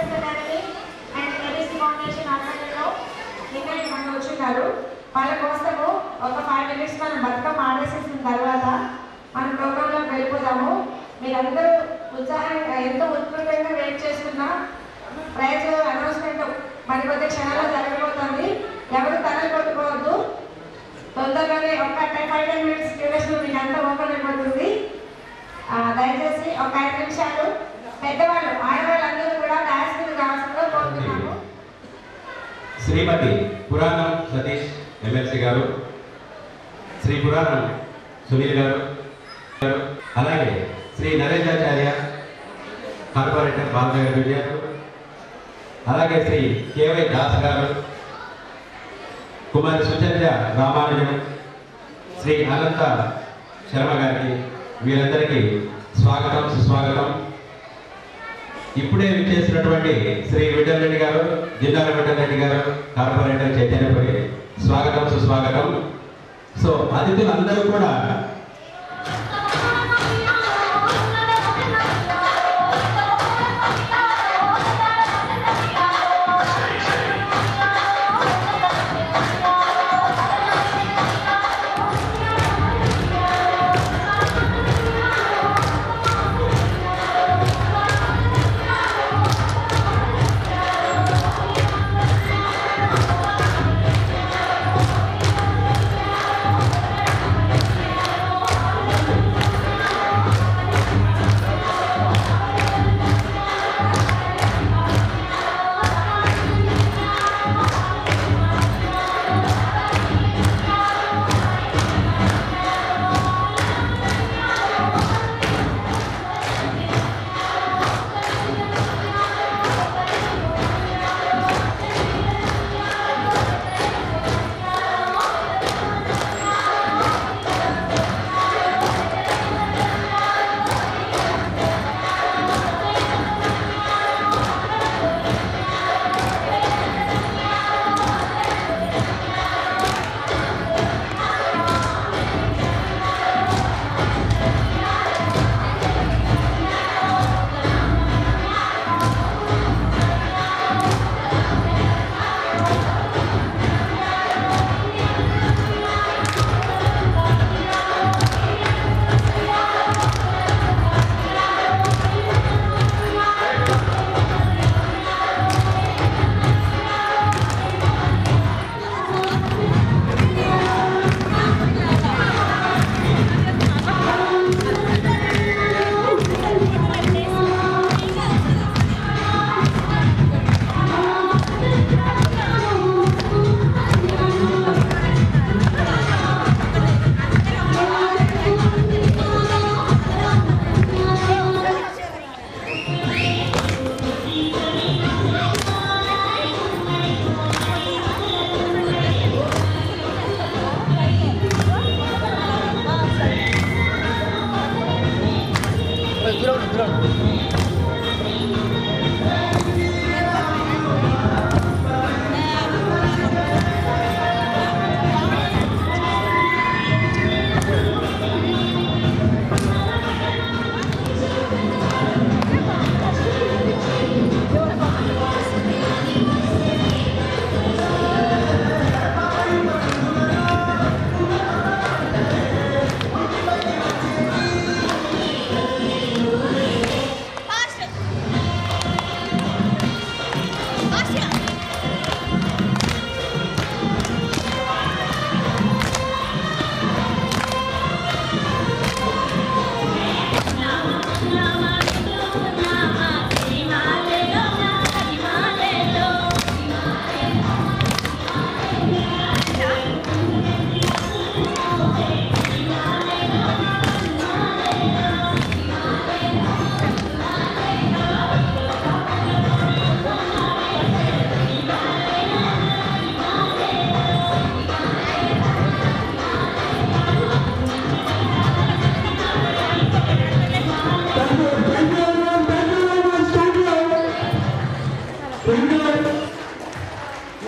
Academy and ABC foundation ఆధ్వర్యంలో నిన్న మనం వచ్చున్నారు. వాళ్ళ కోసము ఒక 5 minutes మనం బతుకమ్మ ఆడేసేసిన తర్వాత మన ప్రోగ్రాంలోకి వెళ్ళిపోతాము. మీరందరూ ఉత్సాహంగా ఎంతో ఉత్కంఠంగా వెయిట్ చేస్తున్న ప్రైజ్ అనౌన్స్మెంట్ మరికొద్ది క్షణాల్లో జరగబోతోంది. ఎవరు తనలు కొట్టుకోవద్దు. తొందరగానే ఒక 5-10 minutes డ్యూరేషన్ మీకు అంతా ఓపెన్ అయిపోతుంది. దయచేసి ఒక 5 నిమిషాలు పెద్దవాళ్ళు ఆడవాళ్ళందరూ కూడా డాన్స్ మీద కావాల్సిందిగా కోరుతున్నాము. శ్రీమతి పురాణం సతీష్ ఎమ్మెల్సీ గారు, శ్రీ పురాణం సునీల్ గారు, అలాగే శ్రీ నరేంద్రాచార్య కార్పొరేటర్ బాలనగర్ విజయాలు, అలాగే శ్రీ కేవై దాస్ గారు, కుమారి సుచంద్ర రామానుజం, శ్రీ అనంత శర్మ గారికి వీరందరికీ స్వాగతం సుస్వాగతం. ఇప్పుడే విచ్చేసినటువంటి శ్రీ విఠల్ రెడ్డి గారు, జిల్లాల విఠల్ రెడ్డి గారు, కార్పొరేటర్ చైతన్యపురి, స్వాగతం సుస్వాగతం. సో అతిథులందరూ కూడా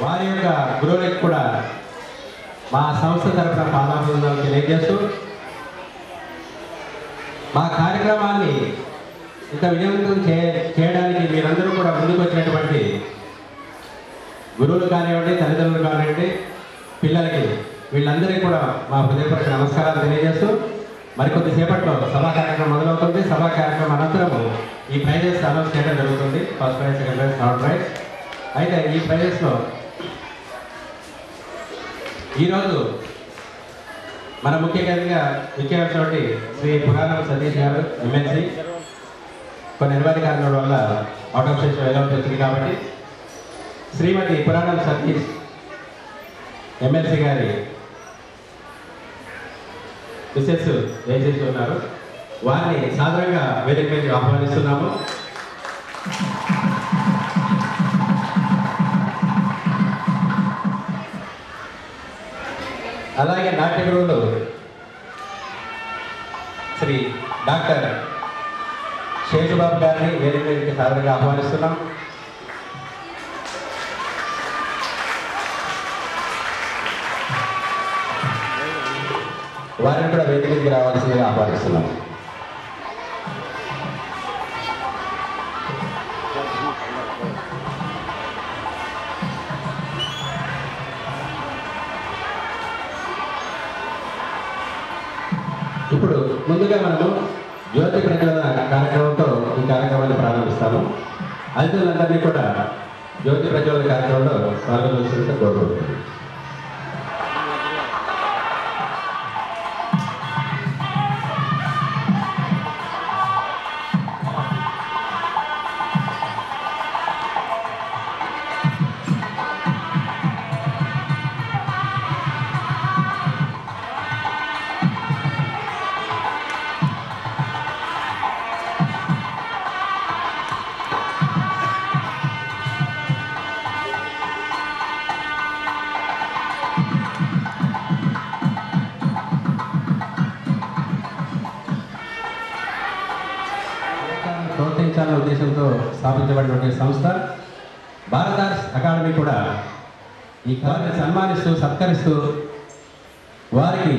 వారి యొక్క గురువులకు కూడా మా సంస్థ తరఫున పాదాభివందనాలు తెలియజేస్తూ మా కార్యక్రమాన్ని ఇంత విజయవంతం చేయడానికి మీరందరూ కూడా ముందుకు వచ్చినట్టు గురువులు కానివ్వండి, తల్లిదండ్రులు కానివ్వండి, పిల్లలకి వీళ్ళందరికీ కూడా మా హృదయపూర్వక నమస్కారాలు తెలియజేస్తూ మరికొద్ది సేపట్లో సభా కార్యక్రమం మొదలవుతుంది. సభా కార్యక్రమం అనంతరం ఈ ప్రైజెస్ అనౌన్స్ చేయడం జరుగుతుంది. First prize, second prize, third prize. అయితే ఈ ప్రైజెస్లో ఈరోజు మన ముఖ్య అతిథిగా విచ్చేటువంటి శ్రీ పురాణం సతీష్ గారు ఎమ్మెల్సీ కొన్ని నిర్వాహక కారణాల వల్ల అవుట్ ఆఫ్ స్టేషన్ వెళ్ళవలసి వచ్చింది కాబట్టి శ్రీమతి పురాణం సతీష్ ఎమ్మెల్సీ గారి మిసెస్ వేచేసి ఉన్నారు. వారిని సాధారణంగా వేదిక మీద ఆహ్వానిస్తున్నాము. అలాగే నాట్య గురువులు శ్రీ డాక్టర్ శేషుబాబు గారిని వేదిక మీదకి సాధారణంగా ఆహ్వానిస్తున్నాం. వారిని కూడా వేదిక మీదకి రావాల్సిందిగా ఆహ్వానిస్తున్నాం. ఇప్పుడు ముందుగా మనము జ్యోతి ప్రజ్వలన కార్యక్రమంతో ఈ కార్యక్రమాన్ని ప్రారంభిస్తాము. అతిథులందరినీ కూడా జ్యోతి ప్రజ్వలన కార్యక్రమంలో పాల్గొనవలసిందిగా కోరుకుంటున్నాను. ప్రోత్సహించాలనే ఉద్దేశంతో స్థాపించబడినటువంటి సంస్థ భారత అకాడమీ కూడా ఈ వారిని సన్మానిస్తూ సత్కరిస్తూ వారికి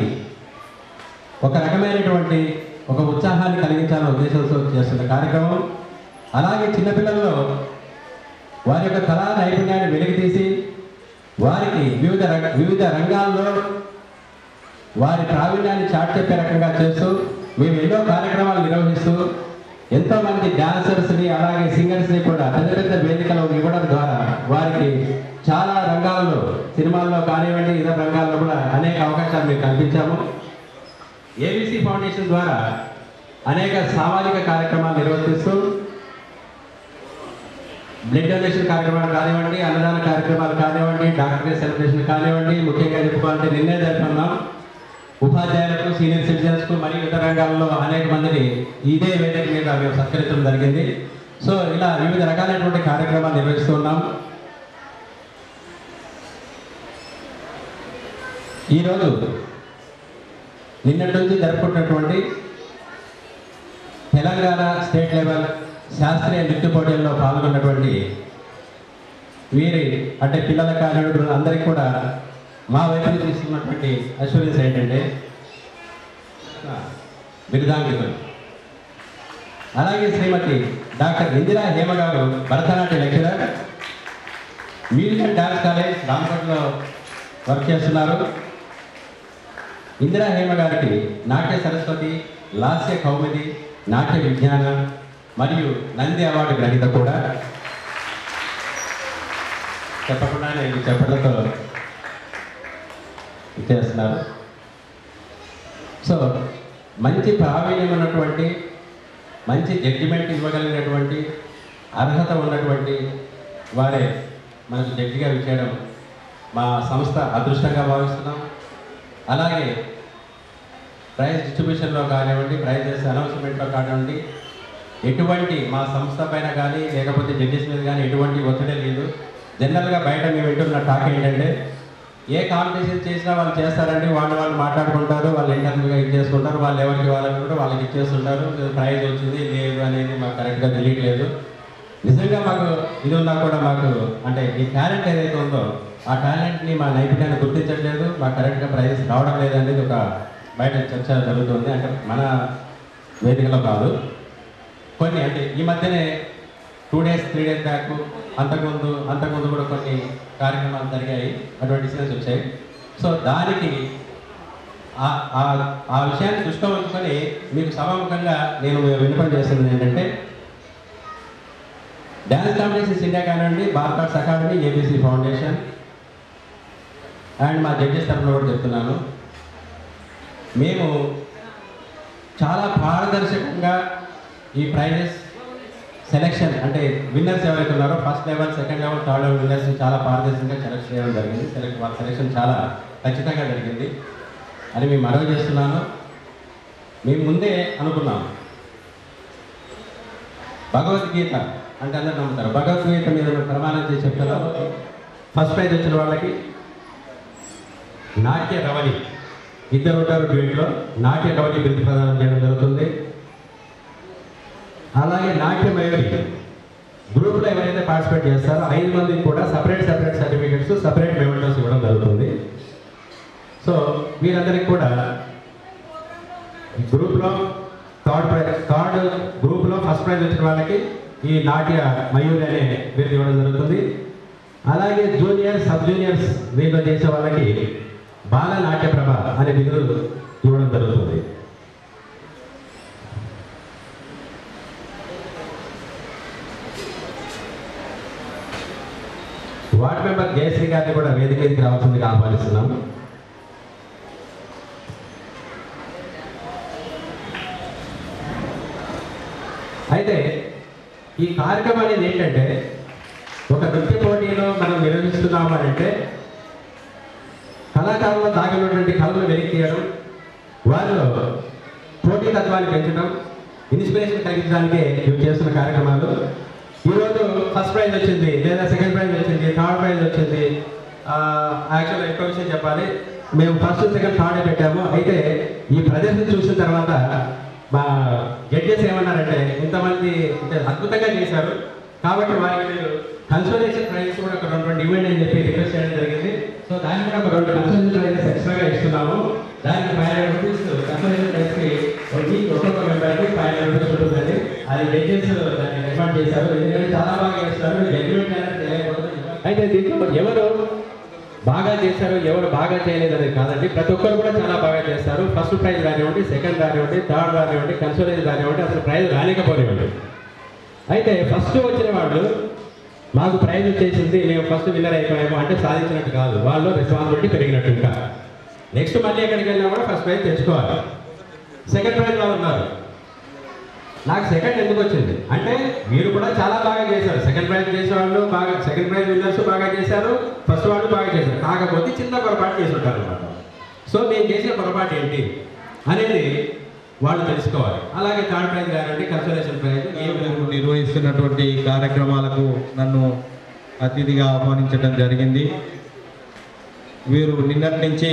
ఒక రకమైనటువంటి ఒక ఉత్సాహాన్ని కలిగించాలనే ఉద్దేశంతో చేస్తున్న కార్యక్రమం. అలాగే చిన్నపిల్లల్లో వారి యొక్క కళా నైపుణ్యాన్ని వెలికితీసి వారికి వివిధ రంగాల్లో వారి ప్రావీణ్యాన్ని చాటి చెప్పే రకంగా చేస్తూ మేము ఎన్నో కార్యక్రమాలు నిర్వహిస్తూ ఎంతోమంది డాన్సర్స్ని అలాగే సింగర్స్ని కూడా పెద్ద పెద్ద వేదికలో ఇవ్వడం ద్వారా వారికి చాలా రంగాల్లో సినిమాల్లో కానివ్వండి ఇతర రంగాల్లో కూడా అనేక అవకాశాలు మేము కల్పించాము. ఏబీసీ ఫౌండేషన్ ద్వారా అనేక సామాజిక కార్యక్రమాలు నిర్వర్తిస్తూ బ్లడ్ డొనేషన్ కార్యక్రమాలు కానివ్వండి, అన్నదాన కార్యక్రమాలు కానివ్వండి, డాక్టర్ డే సెలబ్రేషన్ కానివ్వండి, ముఖ్యంగా చెప్పుకోవాలంటే నిన్నే జరుపుకున్నాం ఉపాధ్యాయులకు, సీనియర్ సిటిజన్స్కు మరియు ఇతర రంగాల్లో అనేక మందిని ఇదే వేదిక మీద మేము సత్కరించడం జరిగింది. సో ఇలా వివిధ రకాలైనటువంటి కార్యక్రమాలు నిర్వహిస్తూ ఉన్నాం. ఈరోజు నిన్నటి నుంచి జరుపుకుంటున్నటువంటి తెలంగాణ స్టేట్ లెవెల్ శాస్త్రీయ నృత్య పోటీల్లో పాల్గొన్నటువంటి వీరి అంటే పిల్లల కానివ్వండి అందరికీ కూడా మా వైపు తీసుకున్నటువంటి అష్యూరెన్స్ ఏంటంటే బిరుదాంకితులు. అలాగే శ్రీమతి డాక్టర్ ఇందిరా హేమ గారు Bharatanatya lecturer, music and dance college రామకోటలో వర్క్ చేస్తున్నారు. ఇందిరా హేమ గారికి నాట్య సరస్వతి, లాస్య కౌముది, నాట్య విజ్ఞాన మరియు నంది అవార్డు గ్రహీత కూడా. చెప్పకుండా నేను చెప్పడంతో చేస్తున్నారు. సో మంచి ప్రావీణ్యం ఉన్నటువంటి, మంచి జడ్జిమెంట్ ఇవ్వగలిగినటువంటి అర్హత ఉన్నటువంటి వారే మనకు జడ్జిగా విచ్చేయడం మా సంస్థ అదృష్టంగా భావిస్తున్నాం. అలాగే ప్రైజ్ డిస్ట్రిబ్యూషన్లో కానివ్వండి, ప్రైజెస్ అనౌన్స్మెంట్లో కానివ్వండి, ఎటువంటి మా సంస్థ పైన కానీ లేకపోతే జడ్జెస్ మీద కానీ ఎటువంటి ఒత్తిడి లేదు. జనరల్గా బయట మేము వింటున్న టాక్ ఏంటంటే ఏ కాంపిటీషన్ చేసినా వాళ్ళు చేస్తారండి, వాళ్ళు మాట్లాడుకుంటారు, వాళ్ళు ఇంటర్వ్యూగా ఇచ్చేసుకుంటారు, వాళ్ళు ఎవరికి వాళ్ళకి వాళ్ళకి ఇచ్చేస్తుంటారు, ప్రైజ్ వచ్చింది లేదు అనేది మాకు కరెక్ట్గా తెలియట్లేదు. నిజంగా మాకు ఇది ఉన్నా కూడా మాకు అంటే ఈ టాలెంట్ ఏదైతే ఉందో ఆ టాలెంట్ని మా నైపుణ్యాన్ని గుర్తించట్లేదు, మాకు కరెక్ట్గా ప్రైజెస్ రావడం లేదనేది ఒక బయట చర్చ జరుగుతుంది. అంటే మన వేదికలో కాదు, కొన్ని అంటే ఈ మధ్యనే 2 days 3 days బ్యాక్ అంతకుముందు కూడా కొన్ని కార్యక్రమాలు జరిగాయి, అటువంటి డిసిషన్స్ వచ్చాయి. సో దానికి ఆ విషయాన్ని దృష్టిలో ఉంచుకొని మీకు సభాముఖంగా నేను విన్నపం చేస్తున్నది ఏంటంటే, డ్యాన్స్ కాంపిటీషన్స్ ఇండియా కానివ్వండి, భారత arts academy, ABC foundation and మా జడ్జెస్ తరఫున కూడా చెప్తున్నాను, మేము చాలా పారదర్శకంగా ఈ ప్రైజెస్ సెలెక్షన్ అంటే విన్నర్స్ ఎవరైతే ఉన్నారో first level, second level, third level winners చాలా పారదర్శకంగా సెలెక్ట్ చేయడం జరిగింది. వాళ్ళ సెలెక్షన్ చాలా ఖచ్చితంగా జరిగింది అని మేము మనవి చేస్తున్నాను. మేము ముందే అనుకున్నాం, భగవద్గీత అంటే అందరూ నమ్ముతారు, భగవద్గీత మీద ప్రమాణం చేసి చెప్తున్నారు. ఫస్ట్ ప్రైజ్ వచ్చిన వాళ్ళకి నాట్య రవళి, ఇద్దరు ఉంటారు డ్యూట్లో, నాట్య రవళి బిరుదు ప్రదానం చేయడం జరుగుతుంది. అలాగే నాట్య మయూరి గ్రూప్లో ఎవరైతే పార్టిసిపేట్ చేస్తారో 5 మందికి కూడా సపరేట్ సర్టిఫికెట్స్, సపరేట్ మెమెంటోస్ ఇవ్వడం జరుగుతుంది. సో మీరందరికీ కూడా గ్రూప్లో థర్డ్ గ్రూప్లో ఫస్ట్ ప్రైజ్ వచ్చిన వాళ్ళకి ఈ నాట్య మయూరి అనే బిరుదు ఇవ్వడం జరుగుతుంది. అలాగే జూనియర్, సబ్ జూనియర్స్ దీంట్లో చేసే వాళ్ళకి బాల నాట్య ప్రభ అనే బిరుదు ఇవ్వడం జరుగుతుంది. వార్డ్ మెంబర్ జయశ్రీ గారిని కూడా వేదిక మీదకి రావాల్సిందిగా ఆహ్వానిస్తున్నాము. అయితే ఈ కార్యక్రమం అనేది ఏంటంటే, ఒక నృత్య పోటీలో మనం నిర్వహిస్తున్నాము అంటే కళాకారుల్లో దాగినటువంటి కళలు వెలికి తీయడం, వారిలో పోటీ తత్వాన్ని పెంచడం, ఇన్స్పిరేషన్ కలిగించడానికే ఇవి చేస్తున్న కార్యక్రమాలు. ఈరోజు ఫస్ట్ ప్రైజ్ వచ్చింది, లేదా సెకండ్ ప్రైజ్ వచ్చింది, థర్డ్ ప్రైజ్ వచ్చింది. యాక్చువల్గా ఎక్కువ విషయం చెప్పాలి, మేము ఫస్ట్, సెకండ్, థర్డ్ పెట్టాము. అయితే ఈ ప్రదర్శన చూసిన తర్వాత మా జడ్జెస్ ఏమన్నారంటే, ఇంతమంది అద్భుతంగా చేశారు కాబట్టి వారికి మీరు కన్సోలేషన్ ప్రైజెస్ కూడా ఒక 2 ఇవ్వండి అని చెప్పి రిక్వెస్ట్ చేయడం జరిగింది. సో దానికి కూడా ఒక 2 కన్సోలేషన్ ప్రైజెస్ ఎక్స్ట్రాగా ఇస్తున్నాము. దానికి 500 రూపీస్ కన్సోలేషన్ ప్రైజ్కి ఒక్కొక్క మెంబర్కి 500 రూపీస్ ఉంటుందండి. అది జడ్జెస్ దాన్ని రికమెండ్ చేశారు, ఎందుకంటే చాలా బాగా చేస్తారు, జడ్జిమెంట్ అనేది తెలియకూడదు. అయితే దీంట్లో ఎవరు బాగా చేశారు, ఎవరు బాగా చేయలేదు అనేది కాదండి, ప్రతి ఒక్కరు కూడా చాలా బాగా చేస్తారు. ఫస్ట్ ప్రైజ్ రానివ్వండి, సెకండ్ రానివ్వండి, థర్డ్ రానివ్వండి, కన్సోలేషన్ రానివ్వండి, అసలు ప్రైజ్ రానికపోనివ్వండి. అయితే ఫస్ట్ వచ్చిన వాళ్ళు మాకు ప్రైజ్ వచ్చేసింది, మేము ఫస్ట్ విన్నర్ అయిపోయాము అంటే సాధించినట్టు కాదు, వాళ్ళు రెస్పాన్సిబిలిటీ పెరిగినట్టు. ఇంకా నెక్స్ట్ మళ్ళీ ఎక్కడికి వెళ్ళినా కూడా ఫస్ట్ ప్రైజ్ తెచ్చుకోవాలి. సెకండ్ ప్రైజ్ వాళ్ళు ఉన్నారు, నాకు సెకండ్ ఎందుకు వచ్చింది అంటే మీరు కూడా చాలా బాగా చేశారు. సెకండ్ ప్రైజ్ చేసే వాళ్ళు బాగా, సెకండ్ ప్రైజ్ విన్నర్స్ బాగా చేశారు, ఫస్ట్ వాళ్ళు బాగా చేశారు, కాకపోతే చిన్న పొరపాటు చేసి ఉంటారు అనమాట. సో మేము చేసిన పొరపాటు ఏంటి అనేది వాళ్ళు తెలుసుకోవాలి. అలాగే థర్డ్ ప్రైజ్ కానివ్వండి, కన్సోలేషన్ ప్రైజ్ నిర్వహిస్తున్నటువంటి కార్యక్రమాలకు నన్ను అతిథిగా ఆహ్వానించడం జరిగింది. వీరు నిన్నటి నుంచి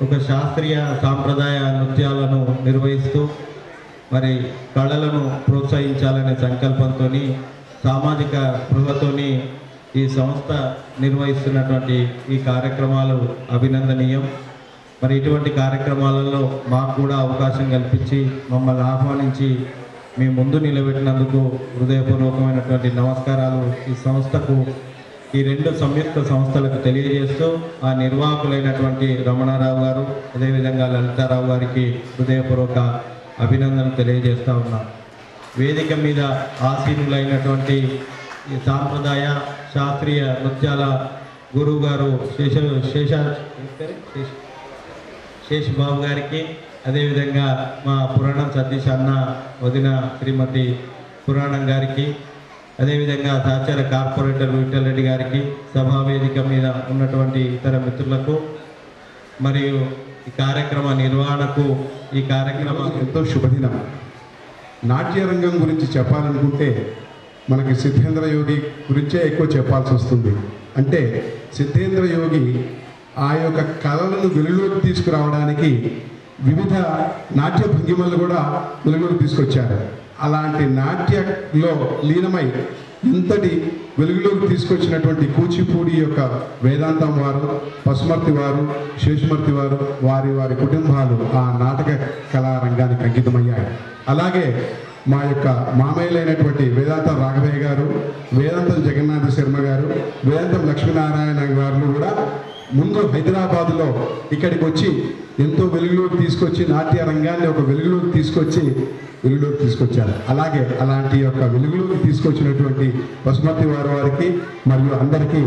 ఒక శాస్త్రీయ సాంప్రదాయ నృత్యాలను నిర్వహిస్తూ మరి కళలను ప్రోత్సహించాలనే సంకల్పంతో, సామాజిక స్పృహతో ఈ సంస్థ నిర్వహిస్తున్నటువంటి ఈ కార్యక్రమాలు అభినందనీయం. మరి ఇటువంటి కార్యక్రమాలలో మాకు కూడా అవకాశం కల్పించి మమ్మల్ని ఆహ్వానించి మీ ముందు నిలబెట్టినందుకు హృదయపూర్వకమైనటువంటి నమస్కారాలు ఈ సంస్థకు, ఈ 2 సంయుక్త సంస్థలకు తెలియజేస్తూ, ఆ నిర్వాహకులైనటువంటి రమణారావు గారు, అదేవిధంగా లలితారావు గారికి హృదయపూర్వక అభినందనలు తెలియజేస్తూ ఉన్నాం. వేదిక మీద ఆసీనులైనటువంటి ఈ సాంప్రదాయ శాస్త్రీయ నృత్యాల గురువు గారు శేషబాబు గారికి, అదేవిధంగా మా పురాణం సతీష్ అన్న వదిన శ్రీమతి పురాణం గారికి, అదేవిధంగా సహచర కార్పొరేటర్ విఠల్ రెడ్డి గారికి, సభావేదిక మీద ఉన్నటువంటి ఇతర మిత్రులకు మరియు ఈ కార్యక్రమ నిర్వహణకు, ఈ కార్యక్రమం ఎంతో శుభదినం. నాట్యరంగం గురించి చెప్పాలనుకుంటే మనకి సిద్ధేంద్ర యోగి గురించే ఎక్కువ చెప్పాల్సి వస్తుంది. అంటే సిద్ధేంద్ర యోగి ఆ యొక్క కళలను వెలుగులోకి తీసుకురావడానికి వివిధ నాట్య భంగిమలు కూడా వెలుగులోకి తీసుకొచ్చారు. అలాంటి నాట్యంలో లీనమై ఇంతటి వెలుగులోకి తీసుకొచ్చినటువంటి కూచిపూడి యొక్క వేదాంతం వారు, పశుమర్తి వారు, శేషమర్తి వారు, వారి కుటుంబాలు ఆ నాటక కళారంగానికి అంకితమయ్యాయి. అలాగే మా యొక్క మామయ్యలైనటువంటి వేదాంతం రాఘవయ్య గారు, వేదాంతం జగన్నాథ శర్మ గారు, వేదాంతం లక్ష్మీనారాయణ గారు కూడా ముందు హైదరాబాదులో ఇక్కడికి వచ్చి ఎంతో వెలుగులోకి తీసుకొచ్చి నాట్య రంగాన్ని ఒక వెలుగులోకి తీసుకొచ్చారు. అలాగే అలాంటి యొక్క వెలుగులోకి తీసుకొచ్చినటువంటి పశుమతి వారికి మరియు అందరికీ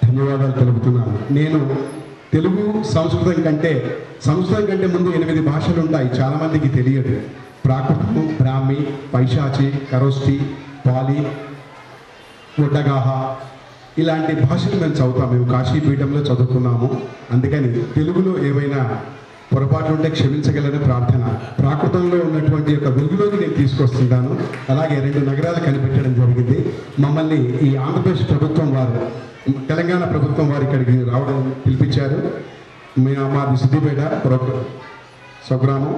ధన్యవాదాలు తెలుపుతున్నాను. నేను తెలుగు సంస్కృతం కంటే ముందు 8 భాషలు ఉంటాయి, చాలామందికి తెలియదు. ప్రాకృతము, బ్రాహ్మి, పైశాచి, కరోష్టి, పాలి, ఒడ్డగాహ ఇలాంటి భాషలు మేము చదువుతాం. మేము కాశీపీఠంలో చదువుకున్నాము. అందుకని తెలుగులో ఏవైనా పొరపాటు ఉంటే క్షమించగలని ప్రార్థన. ప్రాకృతంలో ఉన్నటువంటి యొక్క వెలుగులోకి నేను తీసుకొస్తున్నాను. అలాగే 2 నగరాలు కనిపెట్టడం జరిగింది. మమ్మల్ని ఈ ఆంధ్రప్రదేశ్ ప్రభుత్వం వారు, తెలంగాణ ప్రభుత్వం వారు ఇక్కడికి రావడం పిలిపించారు. మాది సిద్దిపేట స్వగ్రామం.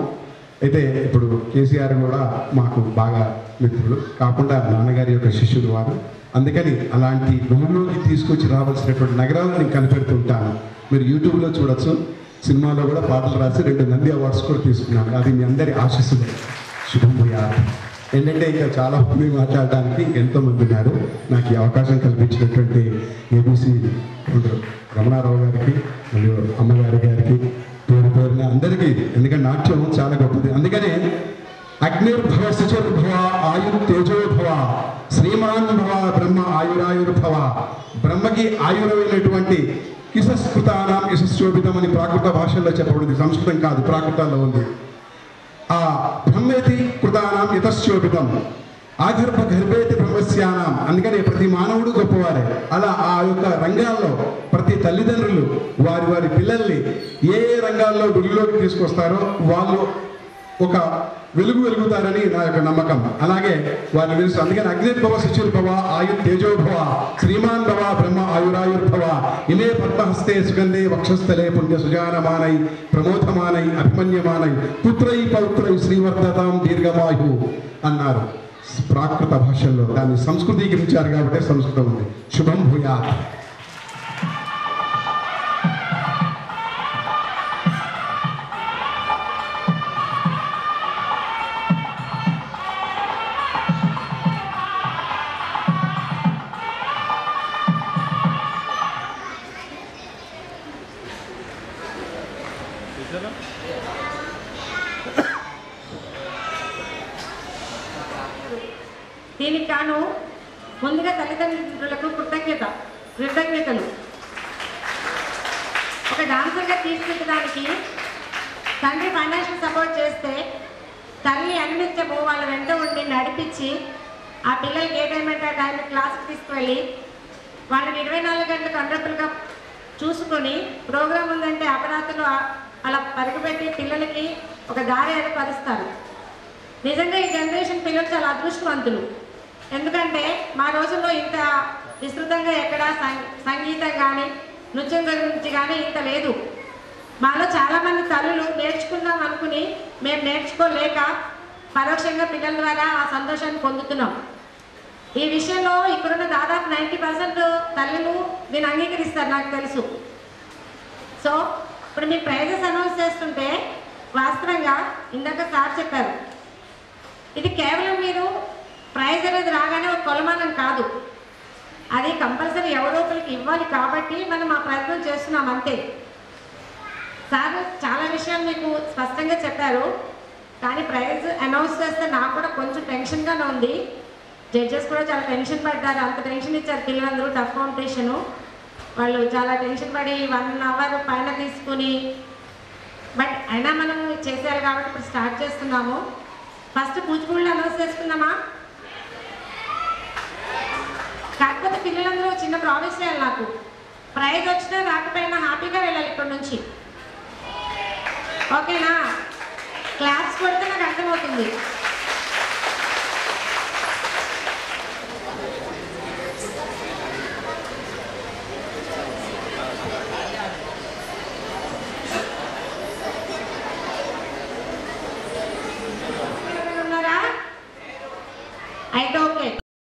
అయితే ఇప్పుడు కేసీఆర్ కూడా మాకు బాగా మిత్రులు, కాకుండా నాన్నగారి యొక్క శిష్యులు వారు. అందుకని అలాంటి వెలుగులోకి తీసుకొచ్చి రావాల్సినటువంటి నగరాలను నేను కనిపెడుతుంటాను. మీరు యూట్యూబ్లో చూడొచ్చు. సినిమాలో కూడా పాటలు రాసి 2 నంది అవార్డ్స్ కూడా తీసుకున్నాను. అది మీ అందరి ఆశీస్సులు. శుభం భూయాత్. ఏంటంటే ఇంకా చాలా మంది మాట్లాడడానికి ఎంతోమంది ఉన్నారు. నాకు ఈ అవకాశం కల్పించినటువంటి ఏబీసీ రమణారావు గారికి మరియు అమ్మగారి గారికి పేరున అందరికీ, ఎందుకంటే నాట్యం చాలా గొప్పది. అందుకనే అగ్నిర్భవ శుచిర్భవ ఆయుర్తేజోభవ శ్రీమాన్ భవ బ్రహ్మ ఆయురాయుర్భవ. బ్రహ్మకి ఆయురమైనటువంటి యశస్కృతానాం యశస్శోభితం అని ప్రాకృత భాషల్లో చెప్పబడింది. సంస్కృతం కాదు, ప్రాకృతాల్లో ఉంది. ఆ బ్రహ్మేతి కృతానాం యతశ్శోభితం ఆగర్భ గర్భేతి బ్రహ్మస్యానాం. అందుకనే ప్రతి మానవుడు గొప్పవారే. అలా ఆ యొక్క రంగాల్లో ప్రతి తల్లిదండ్రులు వారి వారి పిల్లల్ని ఏ రంగాల్లో వెలుగులోకి తీసుకొస్తారో వాళ్ళు ఒక వెలుగుతారని నా యొక్క నమ్మకం. అలాగే వారిని తెలుసు. అందుకని అగ్నిర్భవ శుచిర్భవ ఆయుర్తేజోభవ శ్రీమాన్ భవ బ్రహ్మ ఆయురాయుర్భవ ఇమే పద్మహస్తే సుగంధే వక్షస్థలే పుణ్య సుజానమానై ప్రమోదమానై అభిమన్యమానై పుత్రై పౌత్రై శ్రీవర్ధతాం దీర్ఘమాయు అన్నారు ప్రాకృత భాషల్లో. దాన్ని సంస్కృతీకరించారు కాబట్టి సంస్కృతం ఉంది. శుభం భూయాత్. దీనికి గాను ముందుగా తల్లిదండ్రులకు కృతజ్ఞతలు. ఒక డాన్సర్గా తీసుకెళ్ళడానికి తండ్రి ఫైనాన్షియల్ సపోర్ట్ చేస్తే తల్లి అన్నిత్యము వాళ్ళ వెంట ఉండి నడిపించి ఆ పిల్లలకి ఏ టైం అంటే ఆ టైంకి క్లాస్కి తీసుకువెళ్ళి వాళ్ళని 24 గంటలకు కంట్రోల్గా చూసుకొని ప్రోగ్రాం ఉందంటే అపరాధులు అలా పరుగుపెట్టి పిల్లలకి ఒక దారి ఏర్పరుస్తారు. నిజంగా ఈ జనరేషన్ పిల్లలు చాలా అదృష్టవంతులు. ఎందుకంటే మా రోజుల్లో ఇంత విస్తృతంగా ఎక్కడ సంగీతం కానీ నృత్యం గురించి కానీ ఇంత లేదు. మాలో చాలామంది తల్లులు నేర్చుకుందాం అనుకుని మేము నేర్చుకోలేక పరోక్షంగా పిల్లల ద్వారా ఆ సంతోషాన్ని పొందుతున్నాం. ఈ విషయంలో ఇక్కడున్న దాదాపు 90% తల్లులు దీన్ని అంగీకరిస్తారు నాకు తెలుసు. సో ఇప్పుడు మీ ప్రైజెస్ అనౌన్స్ చేస్తుంటే వాస్తవంగా ఇందాక సార్ చెప్పారు, ఇది కేవలం మీరు ప్రైజ్ అనేది రాగానే ఒక కొలమానం కాదు, అది కంపల్సరీ ఎవరో ఒకరికి ఇవ్వాలి. కాబట్టి మనం ఆ ప్రయత్నం చేస్తున్నాం అంతే. సార్ చాలా విషయాలు మీకు స్పష్టంగా చెప్పారు. కానీ ప్రైజ్ అనౌన్స్ చేస్తే నాకు కూడా కొంచెం టెన్షన్గానే ఉంది. జడ్జెస్ కూడా చాలా టెన్షన్ పడ్డారు. అంత టెన్షన్ ఇచ్చారు పిల్లలందరూ. టఫ్ కాంపిటీషను, వాళ్ళు చాలా టెన్షన్ పడి 1 అవర్ పైన తీసుకుని, బట్ అయినా మనం చేసేయాలి కాబట్టి ఇప్పుడు స్టార్ట్ చేస్తున్నాము. ఫస్ట్ కూచిపూడిలో అనౌన్స్ చేసుకుందామా? కాకపోతే పిల్లలందరూ చిన్న ప్రామిస్ చేయాలి నాకు, ప్రైజ్ వచ్చినా రాకపోయినా హ్యాపీగా వెళ్ళాలి ఇక్కడ నుంచి. ఓకేనా? క్లాప్స్ కొడితే నాకు అర్థమవుతుంది.